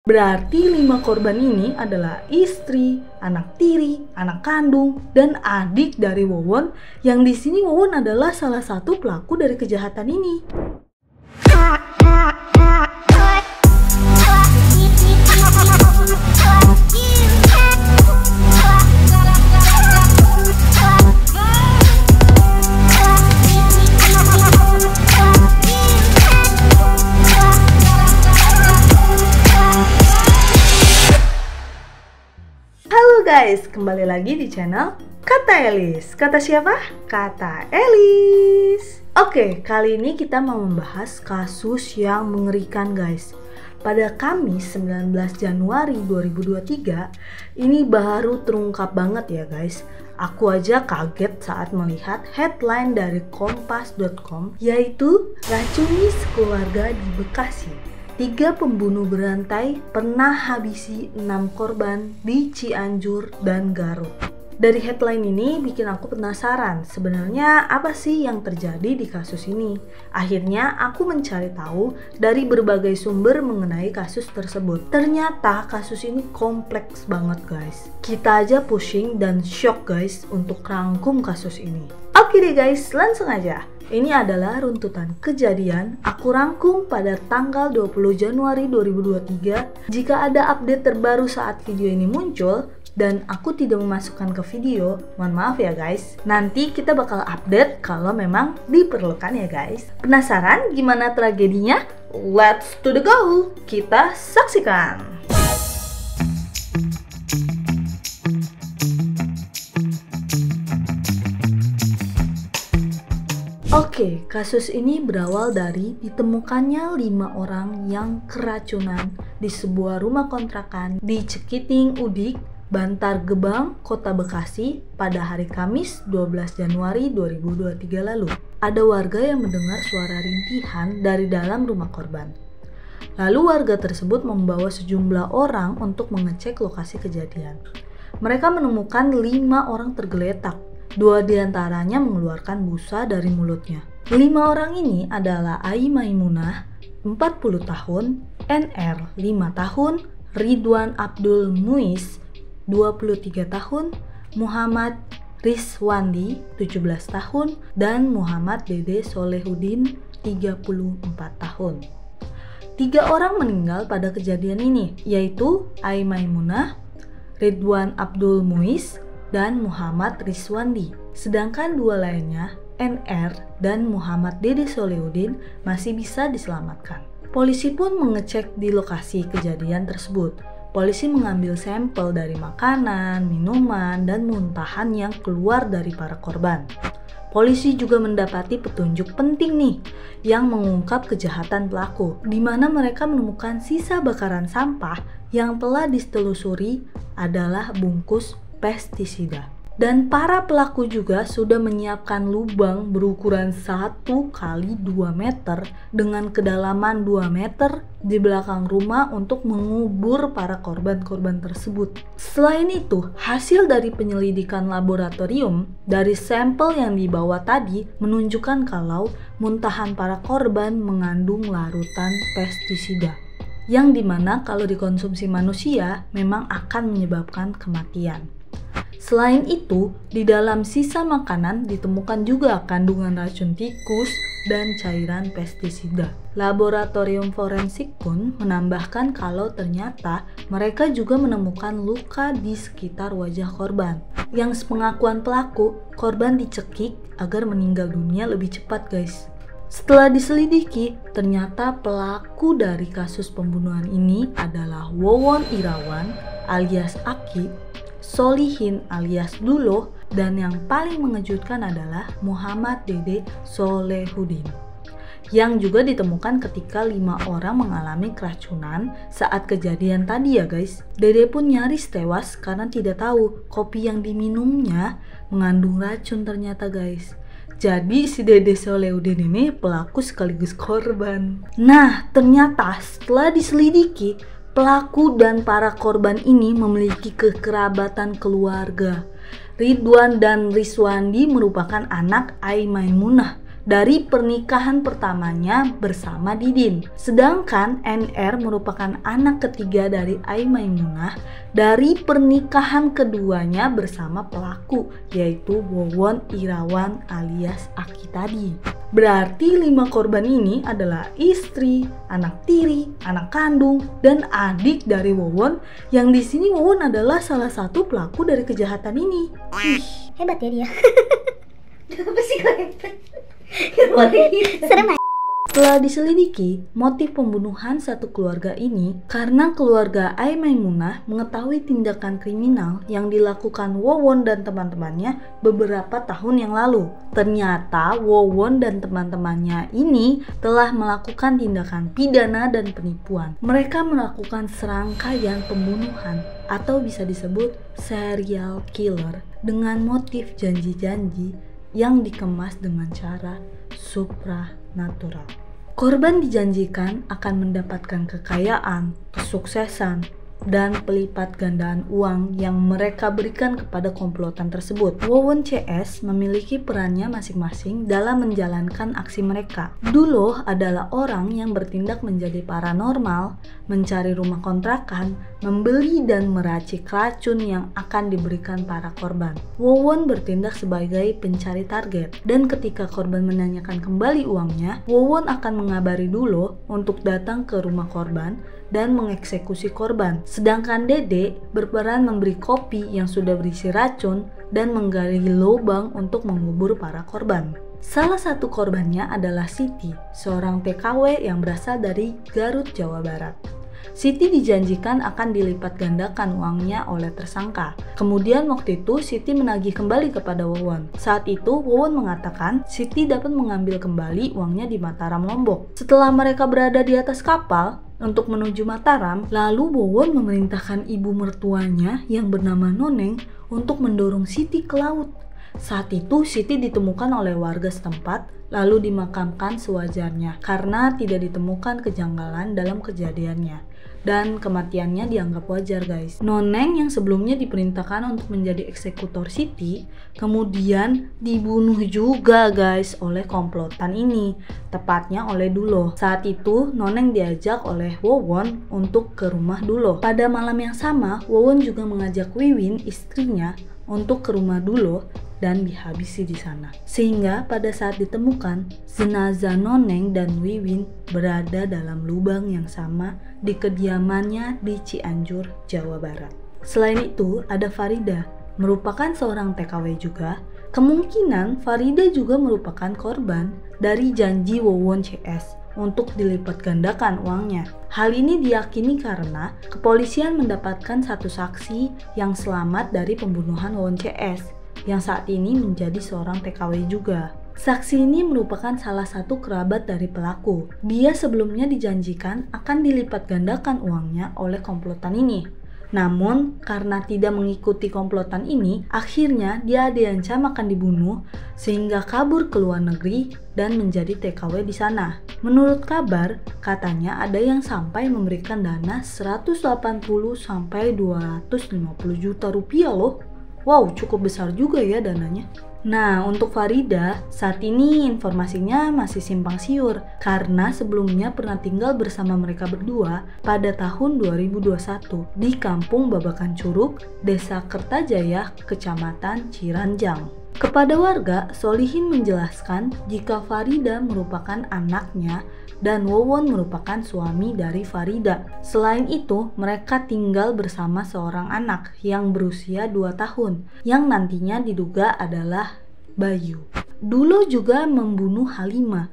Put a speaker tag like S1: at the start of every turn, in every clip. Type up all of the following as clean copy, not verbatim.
S1: Berarti 5 korban ini adalah istri, anak tiri, anak kandung, dan adik dari Wowon, yang di sini Wowon adalah salah satu pelaku dari kejahatan ini. Halo guys, kembali lagi di channel Kata Elis. Kata siapa? Kata Elis. Oke, kali ini kita mau membahas kasus yang mengerikan guys. Pada Kamis 19 Januari 2023, ini baru terungkap banget ya guys. Aku aja kaget saat melihat headline dari kompas.com, yaitu racuni sekeluarga di Bekasi. 3 pembunuh berantai pernah habisi 6 korban di Cianjur dan Garut. Dari headline ini bikin aku penasaran, sebenarnya apa sih yang terjadi di kasus ini? Akhirnya aku mencari tahu dari berbagai sumber mengenai kasus tersebut. Ternyata kasus ini kompleks banget guys. Kita aja pusing dan shock guys untuk rangkum kasus ini. Oke deh guys, langsung aja. Ini adalah runtutan kejadian aku rangkum pada tanggal 20 Januari 2023. Jika ada update terbaru saat video ini muncul dan aku tidak memasukkan ke video, mohon maaf ya guys. Nanti kita bakal update kalau memang diperlukan ya guys. Penasaran gimana tragedinya? Let's to the go! Kita saksikan! Oke, kasus ini berawal dari ditemukannya 5 orang yang keracunan di sebuah rumah kontrakan di Cekiting Udik, Bantar Gebang, Kota Bekasi pada hari Kamis 12 Januari 2023 lalu. Ada warga yang mendengar suara rintihan dari dalam rumah korban. Lalu warga tersebut membawa sejumlah orang untuk mengecek lokasi kejadian. Mereka menemukan 5 orang tergeletak. 2 diantaranya mengeluarkan busa dari mulutnya. 5 orang ini adalah Ai Maimunah, 40 tahun, NR, 5 tahun, Ridwan Abdul Muiz, 23 tahun, Muhammad Riswandi, 17 tahun, dan Muhammad Dede Solehudin, 34 tahun. 3 orang meninggal pada kejadian ini, yaitu Ai Maimunah, Ridwan Abdul Muiz, dan Muhammad Riswandi. Sedangkan 2 lainnya, NR dan Muhammad Dede Solehudin, masih bisa diselamatkan. Polisi pun mengecek di lokasi kejadian tersebut. Polisi mengambil sampel dari makanan, minuman, dan muntahan yang keluar dari para korban. Polisi juga mendapati petunjuk penting nih yang mengungkap kejahatan pelaku, di mana mereka menemukan sisa bakaran sampah yang telah ditelusuri adalah bungkus pestisida. Dan para pelaku juga sudah menyiapkan lubang berukuran 1 kali 2 meter dengan kedalaman 2 meter di belakang rumah untuk mengubur para korban-korban tersebut. Selain itu, hasil dari penyelidikan laboratorium dari sampel yang dibawa tadi menunjukkan kalau muntahan para korban mengandung larutan pestisida, yang dimana kalau dikonsumsi manusia memang akan menyebabkan kematian. Selain itu, di dalam sisa makanan ditemukan juga kandungan racun tikus dan cairan pestisida. Laboratorium forensik pun menambahkan kalau ternyata mereka juga menemukan luka di sekitar wajah korban. Yang sepengakuan pelaku, korban dicekik agar meninggal dunia lebih cepat guys. Setelah diselidiki, ternyata pelaku dari kasus pembunuhan ini adalah Wowon Irawan alias Aki, Solihin alias Duloh, dan yang paling mengejutkan adalah Muhammad Dede Solehudin, yang juga ditemukan ketika 5 orang mengalami keracunan saat kejadian tadi ya guys. Dede pun nyaris tewas karena tidak tahu kopi yang diminumnya mengandung racun ternyata guys. Jadi si Dede Solehudin ini pelaku sekaligus korban. Nah, ternyata setelah diselidiki, pelaku dan para korban ini memiliki kekerabatan keluarga. Ridwan dan Riswandi merupakan anak Ai Maimunah dari pernikahan pertamanya bersama Didin. Sedangkan NR merupakan anak ketiga dari Ai Maimunah dari pernikahan keduanya bersama pelaku, yaitu Wowon Irawan alias Aki tadi. Berarti 5 korban ini adalah istri, anak tiri, anak kandung, dan adik dari Wowon, yang di sini Wowon adalah salah satu pelaku dari kejahatan ini.
S2: Hebat ya dia.
S3: Apa sih kok hebat?
S2: Serem.
S1: Setelah diselidiki, motif pembunuhan satu keluarga ini karena keluarga Ai Maimunah mengetahui tindakan kriminal yang dilakukan Wowon dan teman-temannya beberapa tahun yang lalu. Ternyata Wowon dan teman-temannya ini telah melakukan tindakan pidana dan penipuan. Mereka melakukan serangkaian pembunuhan atau bisa disebut serial killer dengan motif janji-janji yang dikemas dengan cara supranatural. Korban dijanjikan akan mendapatkan kekayaan, kesuksesan, dan pelipat gandaan uang yang mereka berikan kepada komplotan tersebut. Wowon CS memiliki perannya masing-masing dalam menjalankan aksi mereka. Duloh adalah orang yang bertindak menjadi paranormal, mencari rumah kontrakan, membeli dan meracik racun yang akan diberikan para korban. Wowon bertindak sebagai pencari target, dan ketika korban menanyakan kembali uangnya, Wowon akan mengabari Duloh untuk datang ke rumah korban dan mengeksekusi korban. Sedangkan Dede berperan memberi kopi yang sudah berisi racun dan menggali lubang untuk mengubur para korban. Salah satu korbannya adalah Siti, seorang TKW yang berasal dari Garut, Jawa Barat. Siti dijanjikan akan dilipat gandakan uangnya oleh tersangka. Kemudian waktu itu Siti menagih kembali kepada Wowon. Saat itu Wowon mengatakan Siti dapat mengambil kembali uangnya di Mataram, Lombok. Setelah mereka berada di atas kapal untuk menuju Mataram, lalu Wowon memerintahkan ibu mertuanya yang bernama Noneng untuk mendorong Siti ke laut. Saat itu Siti ditemukan oleh warga setempat lalu dimakamkan sewajarnya karena tidak ditemukan kejanggalan dalam kejadiannya. Dan kematiannya dianggap wajar, guys. Noneng yang sebelumnya diperintahkan untuk menjadi eksekutor Siti kemudian dibunuh juga, guys, oleh komplotan ini, tepatnya oleh Duloh. Saat itu Noneng diajak oleh Wowon untuk ke rumah Duloh. Pada malam yang sama Wowon juga mengajak Wiwin, istrinya, untuk ke rumah Duloh dan dihabisi di sana. Sehingga pada saat ditemukan, jenazah Noneng dan Wiwin berada dalam lubang yang sama di kediamannya di Cianjur, Jawa Barat. Selain itu, ada Farida, merupakan seorang TKW juga. Kemungkinan Farida juga merupakan korban dari janji Wowon CS untuk dilipat gandakan uangnya. Hal ini diyakini karena kepolisian mendapatkan satu saksi yang selamat dari pembunuhan Wowon CS yang saat ini menjadi seorang TKW juga. Saksi ini merupakan salah satu kerabat dari pelaku. Dia sebelumnya dijanjikan akan dilipat gandakan uangnya oleh komplotan ini. Namun, karena tidak mengikuti komplotan ini, akhirnya dia diancam akan dibunuh sehingga kabur ke luar negeri dan menjadi TKW di sana. Menurut kabar, katanya ada yang sampai memberikan dana 180 sampai 250 juta rupiah loh. Wow, cukup besar juga ya dananya. Nah, untuk Farida, saat ini informasinya masih simpang siur karena sebelumnya pernah tinggal bersama mereka berdua pada tahun 2021 di Kampung Babakan Curug, Desa Kertajaya, Kecamatan Ciranjang. Kepada warga, Solihin menjelaskan jika Farida merupakan anaknya dan Wowon merupakan suami dari Farida. Selain itu, mereka tinggal bersama seorang anak yang berusia 2 tahun, yang nantinya diduga adalah Bayu. Duloh juga membunuh Halimah,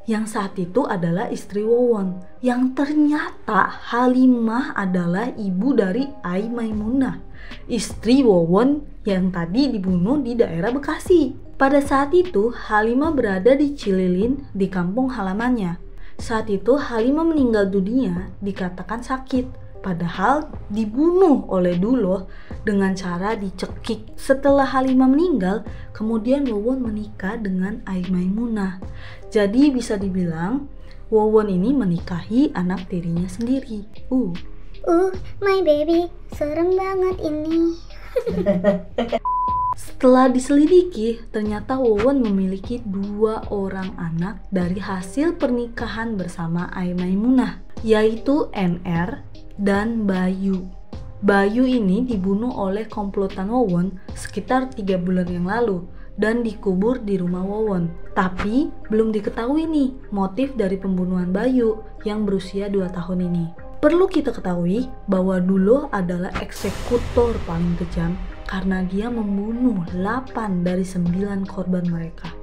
S1: yang saat itu adalah istri Wowon, yang ternyata Halimah adalah ibu dari Ai Maimunah, istri Wowon yang tadi dibunuh di daerah Bekasi. Pada saat itu, Halimah berada di Cililin di kampung halamannya. Saat itu Halimah meninggal dunia dikatakan sakit, padahal dibunuh oleh Duloh dengan cara dicekik. Setelah Halimah meninggal, kemudian Wowon menikah dengan Ai Maimunah. Jadi bisa dibilang Wowon ini menikahi anak tirinya sendiri.
S2: My baby, serem banget ini.
S1: Setelah diselidiki, ternyata Wawon memiliki 2 orang anak dari hasil pernikahan bersama Ai Maimunah, yaitu NR dan Bayu. Bayu ini dibunuh oleh komplotan Wawon sekitar 3 bulan yang lalu dan dikubur di rumah Wawon. Tapi belum diketahui nih motif dari pembunuhan Bayu yang berusia 2 tahun ini. Perlu kita ketahui bahwa Duloh adalah eksekutor paling kejam karena dia membunuh 8 dari 9 korban mereka.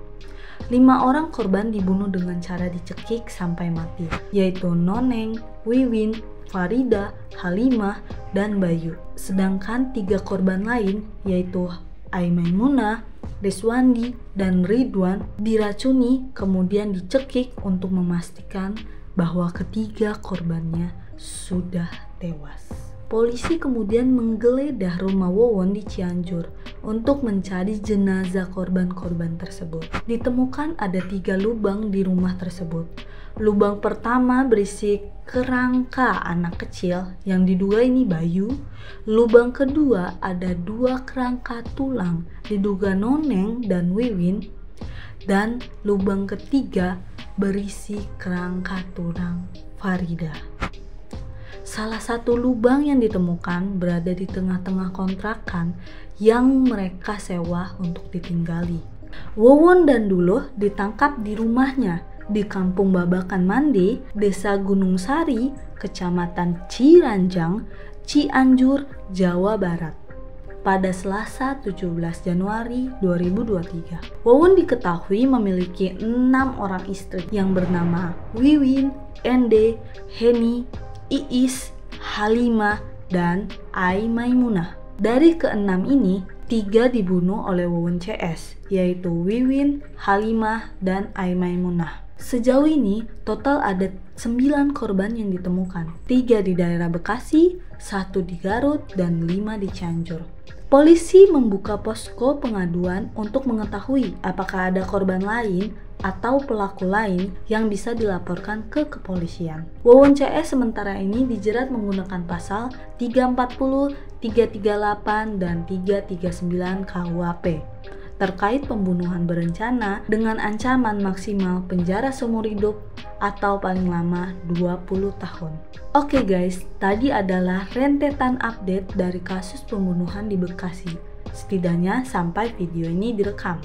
S1: 5 orang korban dibunuh dengan cara dicekik sampai mati, yaitu Noneng, Wiwin, Farida, Halimah, dan Bayu. Sedangkan 3 korban lain, yaitu Ai Maimunah, Deswandi, dan Ridwan diracuni kemudian dicekik untuk memastikan bahwa ketiga korbannya sudah tewas. Polisi kemudian menggeledah rumah Wawon di Cianjur untuk mencari jenazah korban-korban tersebut. Ditemukan ada 3 lubang di rumah tersebut. Lubang pertama berisi kerangka anak kecil yang diduga ini Bayu. Lubang kedua ada 2 kerangka tulang diduga Noneng dan Wiwin. Dan lubang ketiga berisi kerangka tulang Farida. Salah satu lubang yang ditemukan berada di tengah-tengah kontrakan yang mereka sewa untuk ditinggali. Wawon dan Duloh ditangkap di rumahnya di Kampung Babakan Mande, Desa Gunung Sari, Kecamatan Ciranjang, Cianjur, Jawa Barat pada Selasa 17 Januari 2023. Wawon diketahui memiliki 6 orang istri yang bernama Wiwin, Ende, Heni, Iis, Halimah, dan Ai Maimunah. Dari ke-6 ini, 3 dibunuh oleh Wawon CS, yaitu Wiwin, Halimah, dan Ai Maimunah. Sejauh ini, total ada 9 korban yang ditemukan, 3 di daerah Bekasi, 1 di Garut, dan 5 di Cianjur. Polisi membuka posko pengaduan untuk mengetahui apakah ada korban lain atau pelaku lain yang bisa dilaporkan ke kepolisian. Wawon CS sementara ini dijerat menggunakan pasal 340, 338, dan 339 KUHP terkait pembunuhan berencana dengan ancaman maksimal penjara seumur hidup atau paling lama 20 tahun. Oke guys, tadi adalah rentetan update dari kasus pembunuhan di Bekasi, setidaknya sampai video ini direkam.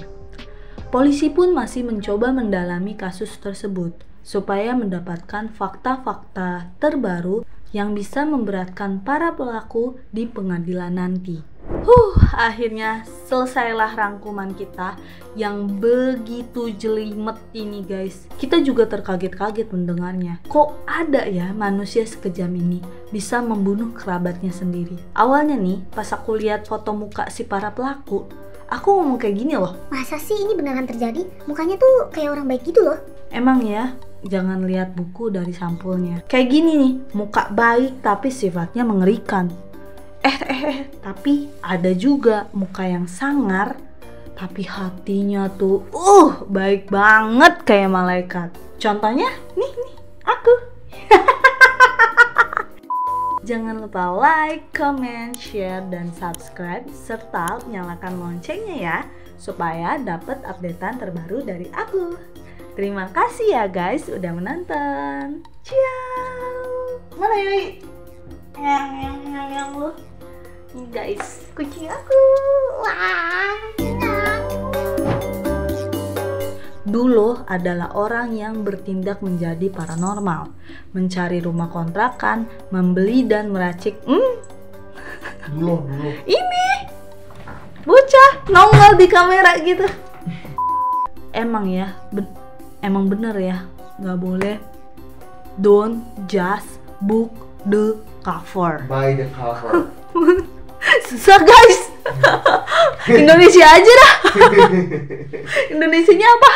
S1: Polisi pun masih mencoba mendalami kasus tersebut supaya mendapatkan fakta-fakta terbaru yang bisa memberatkan para pelaku di pengadilan nanti. Akhirnya selesailah rangkuman kita yang begitu jelimet ini guys. Kita juga terkaget-kaget mendengarnya. Kok ada ya manusia sekejam ini bisa membunuh kerabatnya sendiri? Awalnya nih, pas aku lihat foto muka si para pelaku, aku ngomong kayak gini loh.
S2: Masa sih ini beneran terjadi? Mukanya tuh kayak orang baik gitu loh.
S1: Emang ya, jangan lihat buku dari sampulnya. Kayak gini nih, muka baik tapi sifatnya mengerikan. Tapi ada juga muka yang sangar tapi hatinya tuh baik banget kayak malaikat. Contohnya nih aku. Jangan lupa like, comment, share, dan subscribe serta nyalakan loncengnya ya supaya dapat updatean terbaru dari aku. Terima kasih ya guys udah menonton. Ciao. Mana Yui? Yang lu. Ini guys, kucing aku. Wah. Duloh adalah orang yang bertindak menjadi paranormal, mencari rumah kontrakan, membeli dan meracik.
S4: Duloh.
S1: Ini bocah nongol di kamera gitu. Emang ya, emang bener ya, nggak boleh. Don't just book the cover.
S4: Buy the cover.
S1: Susah guys. Indonesia aja dah. Indonesianya apa?